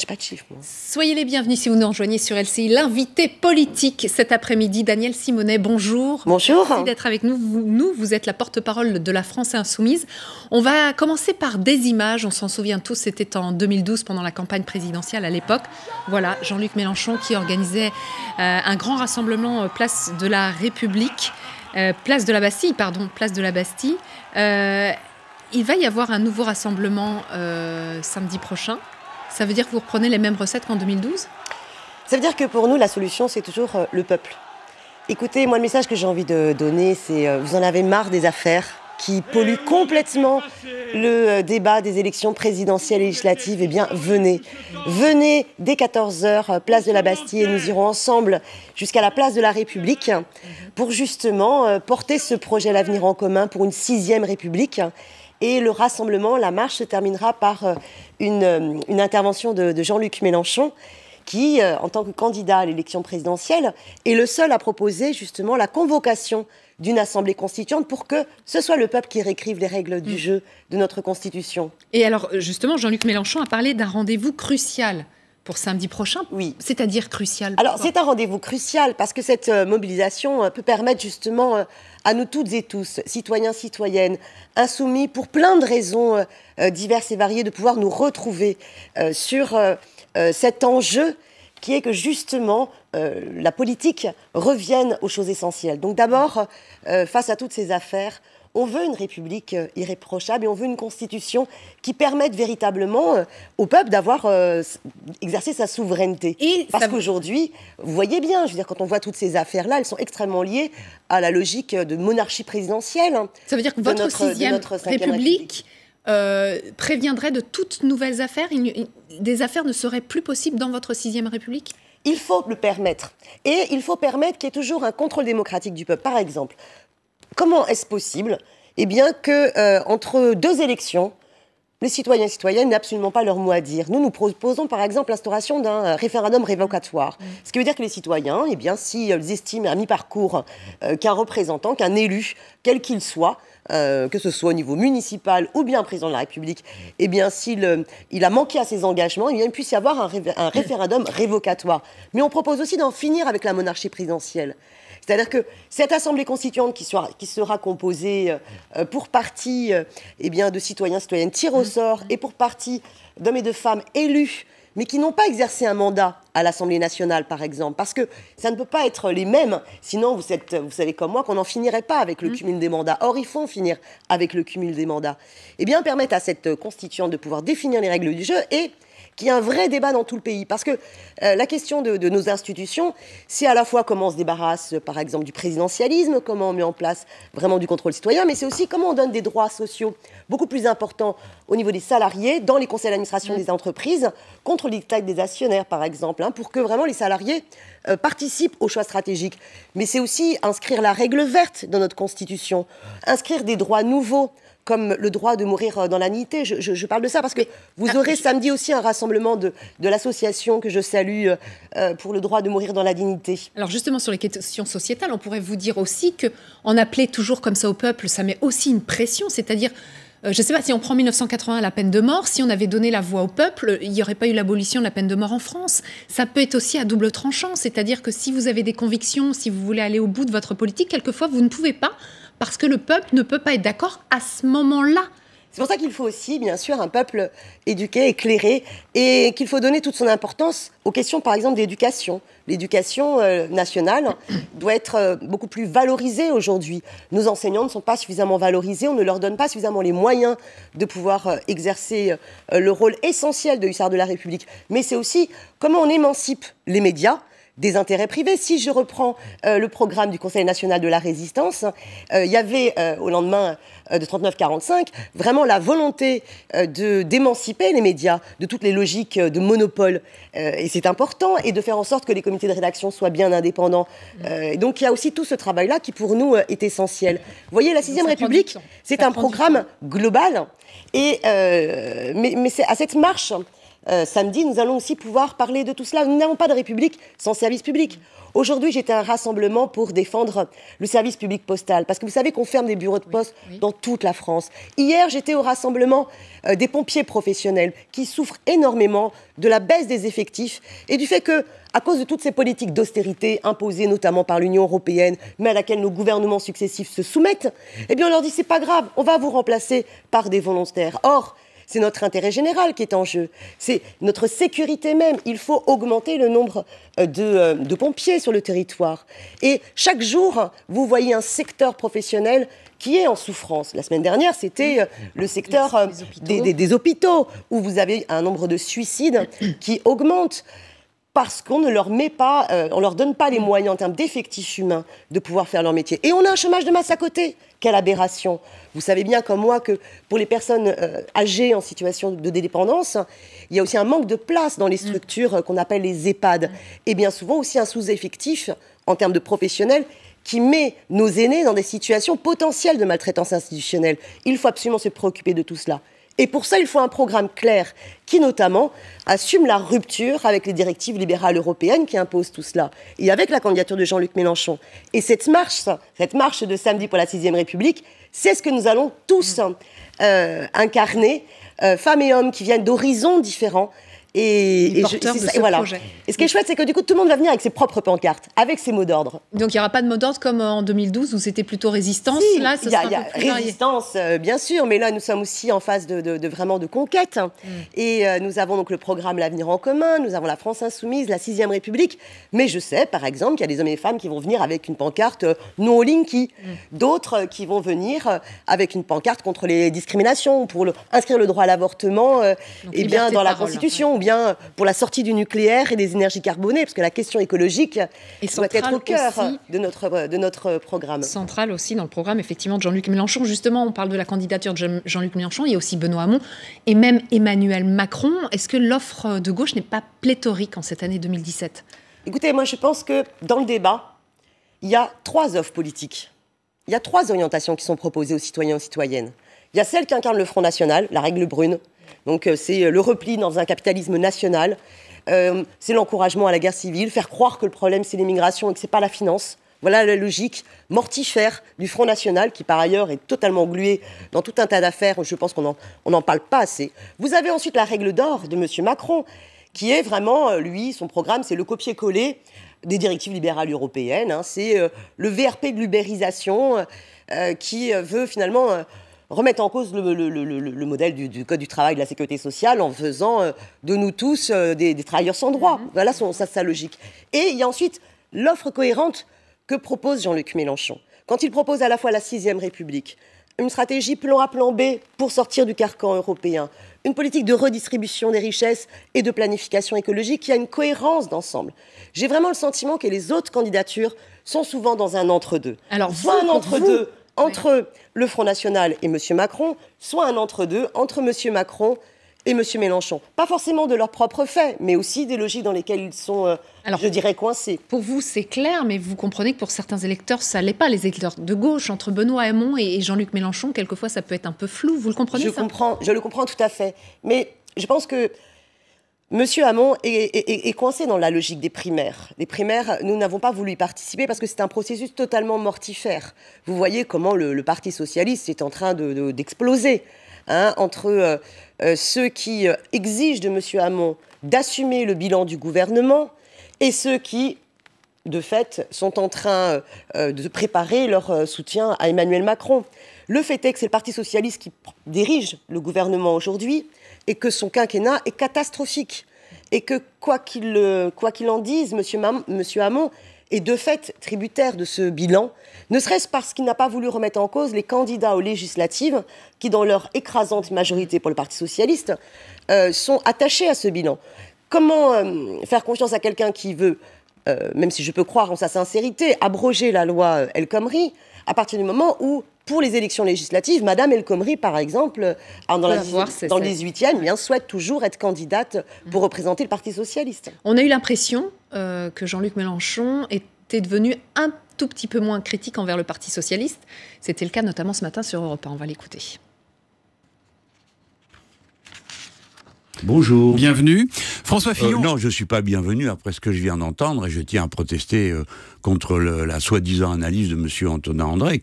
J'ai pas de chiffres, moi. Soyez les bienvenus si vous nous rejoignez sur LCI. L'invité politique cet après-midi, Danielle Simonet, bonjour. Bonjour. Merci d'être avec nous. Vous êtes la porte-parole de la France Insoumise. On va commencer par des images. On s'en souvient tous, c'était en 2012 pendant la campagne présidentielle à l'époque. Voilà, Jean-Luc Mélenchon qui organisait un grand rassemblement place de la République, place de la Bastille. Il va y avoir un nouveau rassemblement samedi prochain. Ça veut dire que vous reprenez les mêmes recettes qu'en 2012 ? Ça veut dire que pour nous, la solution, c'est toujours le peuple. Écoutez, moi, le message que j'ai envie de donner, c'est vous en avez marre des affaires qui polluent complètement le débat des élections présidentielles et législatives. Eh bien, venez dès 14h, place de la Bastille, et nous irons ensemble jusqu'à la place de la République pour justement porter ce projet L'Avenir en commun pour une 6e République. Et le rassemblement, la marche se terminera par une intervention de Jean-Luc Mélenchon qui, en tant que candidat à l'élection présidentielle, est le seul à proposer justement la convocation d'une assemblée constituante pour que ce soit le peuple qui réécrive les règles du jeu de notre Constitution. Et alors, justement, Jean-Luc Mélenchon a parlé d'un rendez-vous crucial pour samedi prochain. Oui. C'est-à-dire crucial. Alors, c'est un rendez-vous crucial parce que cette mobilisation peut permettre justement à nous toutes et tous, citoyens, citoyennes, insoumis, pour plein de raisons diverses et variées, de pouvoir nous retrouver sur cet enjeu qui est que justement la politique revienne aux choses essentielles. Donc d'abord, face à toutes ces affaires, on veut une République irréprochable et on veut une Constitution qui permette véritablement au peuple d'avoir exercé sa souveraineté. Parce qu'aujourd'hui, vous voyez bien, je veux dire, quand on voit toutes ces affaires-là, elles sont extrêmement liées à la logique de monarchie présidentielle. Ça veut dire que votre 6e République préviendrait de toutes nouvelles affaires. Des affaires ne seraient plus possibles dans votre 6e République ? Il faut le permettre. Et il faut permettre qu'il y ait toujours un contrôle démocratique du peuple. Par exemple, comment est-ce possible qu'entre deux élections, les citoyens et citoyennes n'aient absolument pas leur mot à dire. Nous proposons par exemple l'instauration d'un référendum révocatoire. Ce qui veut dire que les citoyens, s'ils estiment à mi-parcours qu'un représentant, qu'un élu, quel qu'il soit, que ce soit au niveau municipal ou bien président de la République, s'il a manqué à ses engagements, il puisse y avoir un référendum révocatoire. Mais on propose aussi d'en finir avec la monarchie présidentielle. C'est-à-dire que cette assemblée constituante qui sera composée pour partie de citoyens, citoyennes tirés au sort et pour partie d'hommes et de femmes élus, mais qui n'ont pas exercé un mandat à l'Assemblée nationale, par exemple, parce que ça ne peut pas être les mêmes, sinon vous savez comme moi qu'on n'en finirait pas avec le cumul des mandats. Or, il faut en finir avec le cumul des mandats. Permettre à cette constituante de pouvoir définir les règles du jeu et qu'il y ait un vrai débat dans tout le pays. Parce que la question de nos institutions, c'est à la fois comment on se débarrasse, par exemple, du présidentialisme, comment on met en place vraiment du contrôle citoyen, mais c'est aussi comment on donne des droits sociaux beaucoup plus importants au niveau des salariés, dans les conseils d'administration des entreprises, contre les dictats des actionnaires, par exemple, pour que vraiment les salariés participent aux choix stratégiques. Mais c'est aussi inscrire la règle verte dans notre Constitution, inscrire des droits nouveaux, comme le droit de mourir dans la dignité. Je parle de ça parce que vous aurez samedi aussi un rassemblement de l'association que je salue pour le droit de mourir dans la dignité. Alors justement, sur les questions sociétales, on pourrait vous dire aussi qu'en appeler toujours comme ça au peuple, ça met aussi une pression, c'est-à-dire, je ne sais pas, si on prend 1980, la peine de mort, si on avait donné la voix au peuple, il n'y aurait pas eu l'abolition de la peine de mort en France. Ça peut être aussi à double tranchant, c'est-à-dire que si vous avez des convictions, si vous voulez aller au bout de votre politique, quelquefois vous ne pouvez pas, parce que le peuple ne peut pas être d'accord à ce moment-là. C'est pour ça qu'il faut aussi, bien sûr, un peuple éduqué, éclairé, et qu'il faut donner toute son importance aux questions, par exemple, d'éducation. L'éducation nationale doit être beaucoup plus valorisée aujourd'hui. Nos enseignants ne sont pas suffisamment valorisés, on ne leur donne pas suffisamment les moyens de pouvoir exercer le rôle essentiel de hussard de la République. Mais c'est aussi comment on émancipe les médias des intérêts privés. Si je reprends le programme du Conseil national de la résistance, il y avait au lendemain de 39-45 vraiment la volonté d'émanciper les médias de toutes les logiques de monopole. Et c'est important, et de faire en sorte que les comités de rédaction soient bien indépendants. Donc il y a aussi tout ce travail-là qui pour nous est essentiel. Vous voyez, la 6e République, c'est un programme global, mais c'est à cette marche samedi, nous allons aussi pouvoir parler de tout cela. Nous n'avons pas de République sans service public. Aujourd'hui, j'étais à un rassemblement pour défendre le service public postal, parce que vous savez qu'on ferme des bureaux de poste dans toute la France. Hier, j'étais au rassemblement des pompiers professionnels qui souffrent énormément de la baisse des effectifs et du fait que, à cause de toutes ces politiques d'austérité imposées notamment par l'Union européenne, mais à laquelle nos gouvernements successifs se soumettent, eh bien on leur dit c'est pas grave, on va vous remplacer par des volontaires. Or, c'est notre intérêt général qui est en jeu. C'est notre sécurité même. Il faut augmenter le nombre de pompiers sur le territoire. Et chaque jour, vous voyez un secteur professionnel qui est en souffrance. La semaine dernière, c'était le secteur des hôpitaux, où vous avez un nombre de suicides qui augmente. Parce qu'on ne leur met pas, on leur donne pas les moyens en termes d'effectifs humains de pouvoir faire leur métier. Et on a un chômage de masse à côté. Quelle aberration. Vous savez bien comme moi que pour les personnes âgées en situation de dépendance, il y a aussi un manque de place dans les structures qu'on appelle les EHPAD. Et bien souvent aussi un sous-effectif en termes de professionnels qui met nos aînés dans des situations potentielles de maltraitance institutionnelle. Il faut absolument se préoccuper de tout cela. Et pour ça, il faut un programme clair qui, notamment, assume la rupture avec les directives libérales européennes qui imposent tout cela. Et avec la candidature de Jean-Luc Mélenchon. Et cette marche de samedi pour la 6e République, c'est ce que nous allons tous incarner, femmes et hommes qui viennent d'horizons différents. Et ce qui est chouette, c'est que du coup, tout le monde va venir avec ses propres pancartes, avec ses mots d'ordre. Donc, il n'y aura pas de mot d'ordre comme en 2012 où c'était plutôt résistance. Si, là, il y a résistance, bien sûr, mais là, nous sommes aussi en phase vraiment de conquête. Et nous avons donc le programme L'Avenir en commun, nous avons la France insoumise, la 6e République. Mais je sais, par exemple, qu'il y a des hommes et des femmes qui vont venir avec une pancarte non au Linky. D'autres qui vont venir avec une pancarte contre les discriminations, pour inscrire le droit à l'avortement dans la Constitution. Bien pour la sortie du nucléaire et des énergies carbonées, parce que la question écologique doit être au cœur de notre programme. Centrale aussi dans le programme, effectivement, de Jean-Luc Mélenchon. Justement, on parle de la candidature de Jean-Luc Mélenchon, il y a aussi Benoît Hamon et même Emmanuel Macron. Est-ce que l'offre de gauche n'est pas pléthorique en cette année 2017 ? Écoutez, moi je pense que dans le débat, il y a 3 offres politiques. Il y a 3 orientations qui sont proposées aux citoyens et aux citoyennes. Il y a celle qu'incarne le Front National, la règle brune. Donc c'est le repli dans un capitalisme national, c'est l'encouragement à la guerre civile, faire croire que le problème c'est l'immigration et que c'est pas la finance. Voilà la logique mortifère du Front National qui par ailleurs est totalement englué dans tout un tas d'affaires. Je pense qu'on n'en parle pas assez. Vous avez ensuite la règle d'or de M. Macron qui est vraiment, lui, son programme c'est le copier-coller des directives libérales européennes. C'est le VRP de l'ubérisation qui veut finalement... remettre en cause le modèle du Code du travail, de la sécurité sociale, en faisant de nous tous des travailleurs sans droit. Voilà sa logique. Et il y a ensuite l'offre cohérente que propose Jean-Luc Mélenchon. Quand il propose à la fois la 6e République, une stratégie plan A, plan B pour sortir du carcan européen, une politique de redistribution des richesses et de planification écologique qui a une cohérence d'ensemble. J'ai vraiment le sentiment que les autres candidatures sont souvent dans un entre-deux. Alors, soit un entre-deux entre le Front National et M. Macron, soit un entre-deux entre M. Macron et M. Mélenchon. Pas forcément de leurs propres faits, mais aussi des logiques dans lesquelles ils sont, je dirais, coincés. Pour vous, c'est clair, mais vous comprenez que pour certains électeurs, ça ne l'est pas. Les électeurs de gauche, entre Benoît Hamon et Jean-Luc Mélenchon, quelquefois, ça peut être un peu flou. Vous le comprenez, je le comprends tout à fait. Mais je pense que M. Hamon est coincé dans la logique des primaires. Les primaires, nous n'avons pas voulu y participer parce que c'est un processus totalement mortifère. Vous voyez comment le Parti socialiste est en train d'exploser entre ceux qui exigent de M. Hamon d'assumer le bilan du gouvernement et ceux qui, de fait, sont en train de préparer leur soutien à Emmanuel Macron. Le fait est que c'est le Parti socialiste qui dirige le gouvernement aujourd'hui et que son quinquennat est catastrophique. Et que, quoi qu'il en dise, M. Hamon est de fait tributaire de ce bilan, ne serait-ce parce qu'il n'a pas voulu remettre en cause les candidats aux législatives qui, dans leur écrasante majorité pour le Parti socialiste, sont attachés à ce bilan. Comment faire confiance à quelqu'un qui veut, même si je peux croire en sa sincérité, abroger la loi El Khomri, à partir du moment où, pour les élections législatives, Madame El Khomri, par exemple, dans le 18e, bien, souhaite toujours être candidate pour représenter le Parti socialiste. On a eu l'impression que Jean-Luc Mélenchon était devenu un tout petit peu moins critique envers le Parti socialiste. C'était le cas notamment ce matin sur Europe 1. On va l'écouter. Bonjour. Bienvenue. François Fillon. Non, je ne suis pas bienvenu après ce que je viens d'entendre et je tiens à protester contre la soi-disant analyse de M. Antonin André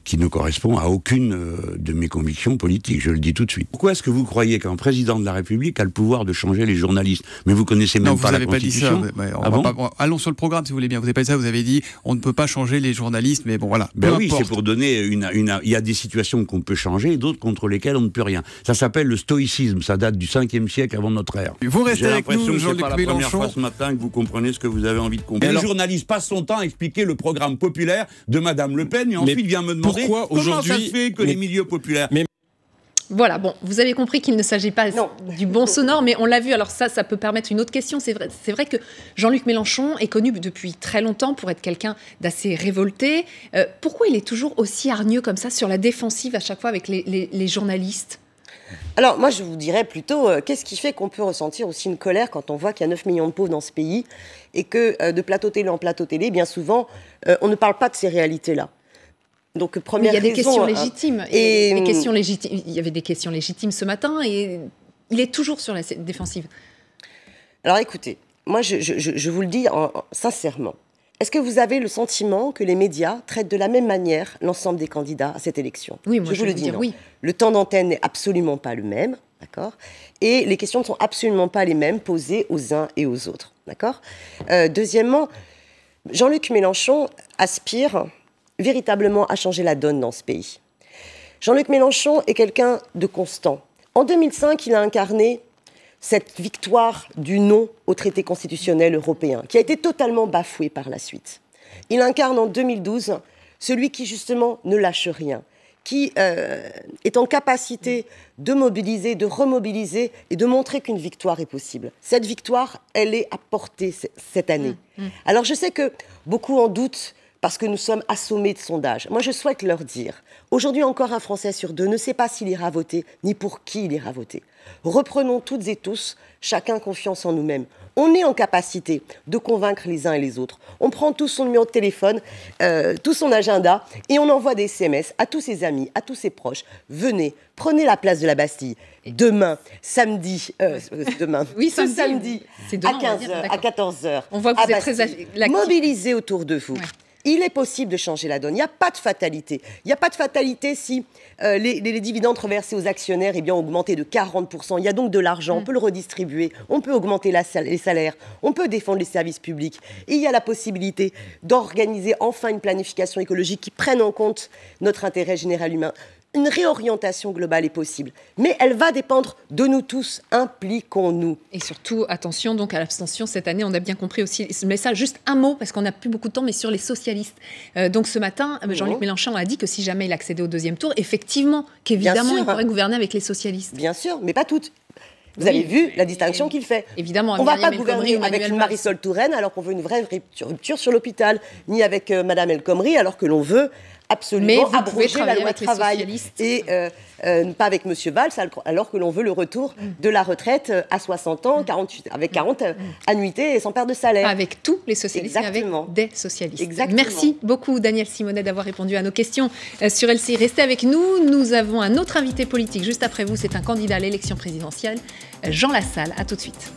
qui ne correspond à aucune de mes convictions politiques, je le dis tout de suite. Pourquoi est-ce que vous croyez qu'un président de la République a le pouvoir de changer les journalistes? Mais vous connaissez même pas la Constitution. Vous n'avez pas dit ça. Allons sur le programme si vous voulez bien. Vous n'avez pas dit ça, vous avez dit on ne peut pas changer les journalistes, mais bon voilà. Ben oui, c'est pour donner il y a des situations qu'on peut changer et d'autres contre lesquelles on ne peut rien. Ça s'appelle le stoïcisme, ça date du 5e siècle avant notre ère. Vous restez avec nous, Jean-Luc Mélenchon. C'est pas la première fois ce matin que vous comprenez ce que vous avez envie de comprendre. Le journaliste passe son temps à expliquer le programme populaire de Madame Le Pen et ensuite vient me demander pourquoi aujourd'hui ça se fait que les milieux populaires... Voilà, bon, vous avez compris qu'il ne s'agit pas du bon sonore, mais on l'a vu, alors ça peut permettre une autre question. C'est vrai que Jean-Luc Mélenchon est connu depuis très longtemps pour être quelqu'un d'assez révolté. Pourquoi il est toujours aussi hargneux comme ça, sur la défensive à chaque fois avec les journalistes ? Alors moi je vous dirais plutôt, qu'est-ce qui fait qu'on peut ressentir aussi une colère quand on voit qu'il y a 9 millions de pauvres dans ce pays et que de plateau télé en plateau télé, bien souvent, on ne parle pas de ces réalités-là. Donc, première raison, il y a des questions légitimes. Il y avait des questions légitimes ce matin et il est toujours sur la défensive. Alors écoutez, moi je vous le dis sincèrement. Est-ce que vous avez le sentiment que les médias traitent de la même manière l'ensemble des candidats à cette élection? Oui, moi je vous le dis. Dire, oui. Le temps d'antenne n'est absolument pas le même, d'accord? Et les questions ne sont absolument pas les mêmes posées aux uns et aux autres, d'accord? Deuxièmement, Jean-Luc Mélenchon aspire véritablement à changer la donne dans ce pays. Jean-Luc Mélenchon est quelqu'un de constant. En 2005, il a incarné cette victoire du non au traité constitutionnel européen, qui a été totalement bafoué par la suite. Il incarne en 2012 celui qui, justement, ne lâche rien, qui est en capacité de mobiliser, de remobiliser et de montrer qu'une victoire est possible. Cette victoire, elle est à portée cette année. Alors, je sais que beaucoup en doutent, parce que nous sommes assommés de sondages. Moi, je souhaite leur dire, aujourd'hui encore un Français sur 2 ne sait pas s'il ira voter, ni pour qui il ira voter. Reprenons toutes et tous, chacun confiance en nous-mêmes. On est en capacité de convaincre les uns et les autres. On prend tout son numéro de téléphone, tout son agenda, et on envoie des SMS à tous ses amis, à tous ses proches. Venez, prenez la place de la Bastille. Demain, samedi, oui, ce samedi, demain, à 15h, à 14h, on voit que vous êtes très actif. Mobilisez autour de vous. Ouais. Il est possible de changer la donne. Il n'y a pas de fatalité. Il n'y a pas de fatalité si les dividendes reversés aux actionnaires ont augmenté de 40%. Il y a donc de l'argent. On peut le redistribuer. On peut augmenter les salaires. On peut défendre les services publics. Et il y a la possibilité d'organiser enfin une planification écologique qui prenne en compte notre intérêt général humain. Une réorientation globale est possible. Mais elle va dépendre de nous tous. Impliquons-nous. Et surtout, attention donc à l'abstention cette année. On a bien compris aussi ce message. Juste un mot, parce qu'on n'a plus beaucoup de temps, mais sur les socialistes. Donc ce matin, Jean-Luc Mélenchon a dit que si jamais il accédait au 2e tour, effectivement, qu'évidemment, il pourrait gouverner avec les socialistes. Bien sûr, mais pas toutes. Vous avez vu la distinction qu'il fait. Évidemment, on ne va pas gouverner avec une Marisol Touraine alors qu'on veut une vraie rupture sur l'hôpital, ni avec Madame El Khomri alors que l'on veut absolument abroger la loi travail. Et pas avec Monsieur Valls alors que l'on veut le retour de la retraite à 60 ans, 48, avec 40 annuités et sans perte de salaire. Avec tous les socialistes, exactement. Mais avec des socialistes. Exactement. Merci beaucoup Daniel Simonet d'avoir répondu à nos questions sur LCI. Restez avec nous, nous avons un autre invité politique juste après vous, c'est un candidat à l'élection présidentielle, Jean Lassalle. À tout de suite.